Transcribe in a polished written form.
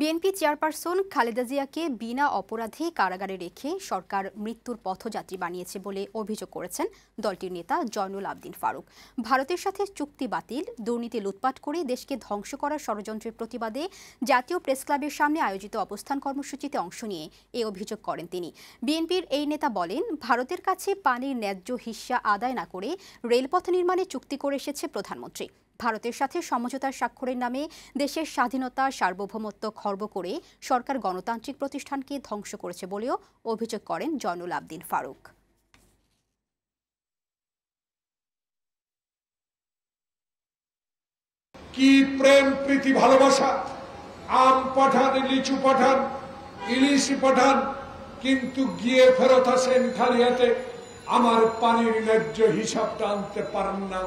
BNP chairperson Khaleda জিয়াকে বিনা অপরাধে কারাগারে রেখে সরকার মৃত্যুর পথযাত্রী বানিয়েছে বলে অভিযোগ করেছেন দলটির নেতা জয়নুল আবদিন ফারুক। ভারতের সাথে চুক্তি বাতিল, দুর্নীতি লুটপাট করে দেশকে ধ্বংস করার ষড়যন্ত্রের প্রতিবাদে জাতীয় প্রেসক্লাবের সামনে আয়োজিত অবস্থান কর্মসূচিতে অংশ নিয়ে এই অভিযোগ করেন তিনি। বিএনপির এই নেতা বলেন, ভারতের কাছে পানির ন্যায্য হিস্যা আদায় না করে রেলপথ নির্মাণে চুক্তি করে এসেছে প্রধানমন্ত্রী। ভারতের সাথে সমঝোতার স্বাক্ষরের নামে দেশের স্বাধীনতা সার্বভৌমত্ব খর্ব করে সরকার গণতান্ত্রিক প্রতিষ্ঠানকে ধ্বংস করেছে বলেও অভিযোগ করেন জয়নুল আবদিন ফারুক। কি প্রেম প্রীতি ভালোবাসা, আম পাঠান, লিচু পাঠান, ইলিশ পাঠান, কিন্তু গিয়ে ফেরত আসেন খালি হাতে। আমার পানির ন্যায্য হিসাবটা আনতে পারেন না।